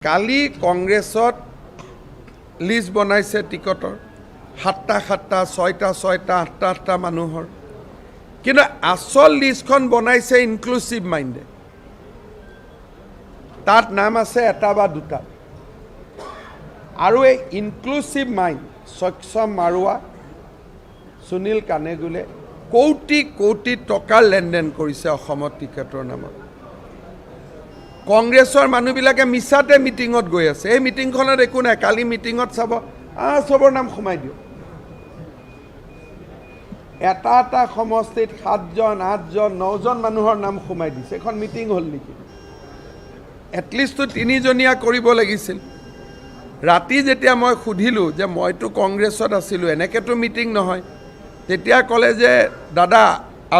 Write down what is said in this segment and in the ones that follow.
কালি কংগ্ৰেছত লিষ্ট বনাইছে টিকটৰ সাতটা ছয়টা মানুহৰ কিন্তু আসল লিষ্টখন বনাইছে ইনক্লুসিভ মাইণ্ডে তাত নাম আছে এটা বা দুটা আৰু এই ইনক্লুসিভ মাইণ্ড সক্ষম মাৰুৱা সুনীল কানেগুলে কোটি কোটি টকাৰ লেনদেন কৰিছে অসমত টিকটৰ নামত কংগ্ৰেছৰ মানুহবিলাকে মিছাতে মিটিঙত গৈ আছে এই মিটিংখনত একো নাই কালি মিটিঙত চাব সবৰ নাম সোমাই দিও এটা সমষ্টিত 7 জন 8 জন 9 জন মানুহৰ নাম সোমাই দিছে এখন মিটিং হল নেকি এটলিষ্ট 3 জনীয়া কৰিব লাগিছিল ৰাতি যেতিয়া মই খুধিলো যে মইতো কংগ্ৰেছত আছিলো এনেকেতো মিটিং নহয় তেতিয়া কলে যে দাদা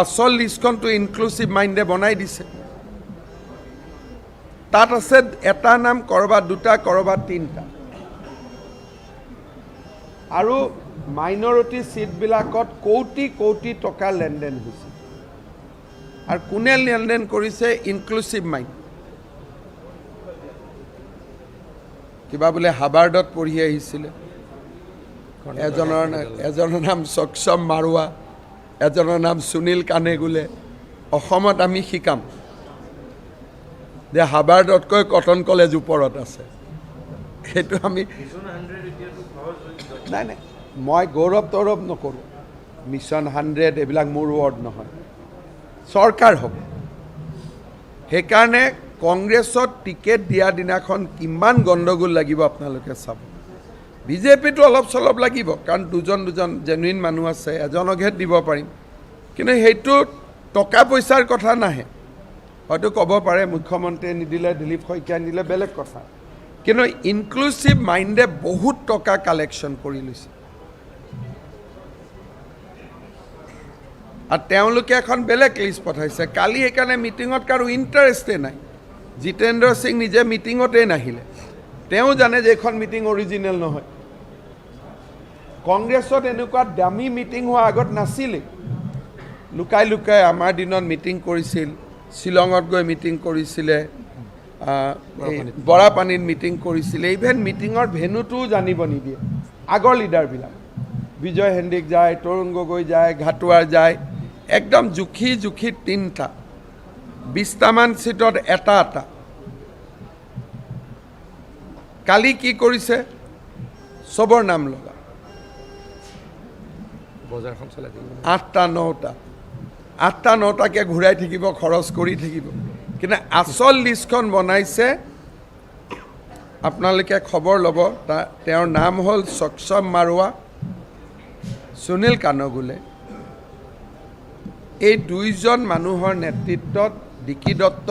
আসল লিষ্টখনটো ইনক্লুসিভ মাইণ্ডে বনাই দিছে তাত আছে এটা নাম কৰবাত দুটা কৰবাত তিনটা আৰু মাইনৰিটি সিট বিলাকত কোটি কোটি টকা লেনদেন হৈছে আৰু কোনে লেনদেন কৰিছে ইনক্লুসিভ মাইণ্ড কিবা বোলে হাৰ্ভাৰ্ডত পঢ়ি আহিছিল এজনৰ নাম সক্ষম মাৰুৱা এজনৰ নাম সুনীল কানেগুলে অসমত আমি শিকাম যে হাৰ্ভাৰ্ডতকৈ কটন কলেজ ওপৰত আছে সেইটো আমি নাই নাই মই গৌৰৱ নকৰোঁ মিছন 100 এইবিলাক মোৰ ৱৰ্ড নহয় চৰকাৰ হ'ব সেইকাৰণে কংগ্ৰেছত টিকেট দিয়া দিনাখন কিমান গণ্ডগোল লাগিব আপোনালোকে চাব বিজেপিটো অলপ চলপ লাগিব কাৰণ দুজন জেনুইন মানুহ আছে এজনকহে দিব পাৰিম কিন্তু সেইটো টকা পইচাৰ কথা নাহে হয়তো ক'ব পাৰে মুখ্যমন্ত্ৰীয়ে নিদিলে দিলীপ শইকীয়া নিদিলে বেলেগ কথা কিন্তু ইনক্লুসিভ মাইণ্ডে বহুত টকা কালেকশ্যন কৰি লৈছে আৰু তেওঁলোকে এখন বেলেগ লিষ্ট পঠাইছে কালি সেইকাৰণে মিটিঙত কাৰো ইণ্টাৰেষ্টে নাই জিতেন্দ্ৰ সিং নিজে মিটিঙতে নাহিলে তেওঁ জানে যে এখন মিটিং অৰিজিনেল নহয় কংগ্ৰেছত এনেকুৱা দামী মিটিং হোৱা আগত নাছিলে লুকাই লুকাই আমাৰ দিনত মিটিং কৰিছিল শিলঙত গৈ মিটিং কৰিছিলে বৰাপানীত মিটিং কৰিছিলে ইভেন মিটিঙৰ ভেনুটোও জানিব নিদিয়ে আগৰ লিডাৰবিলাক বিজয় হেণ্ডিক যায় তৰুণ গগৈ যায় ঘাটুৱাৰ যায় একদম জুখি 3টা 20টামান সিটত এটা কালি কি কৰিছে সবৰ নাম লগা বজাৰখন চলাই দিব 8টা 9টাকে ঘূৰাই থাকিব খৰচ কৰি থাকিব কিন্তু আসল লিষ্টখন বনাইছে আপোনালোকে খবৰ ল'ব তেওঁৰ নাম হ'ল সক্ষম মাৰুৱা সুনীল কানেগুলে এই দুইজন মানুহৰ নেতৃত্বত ডিকি দত্ত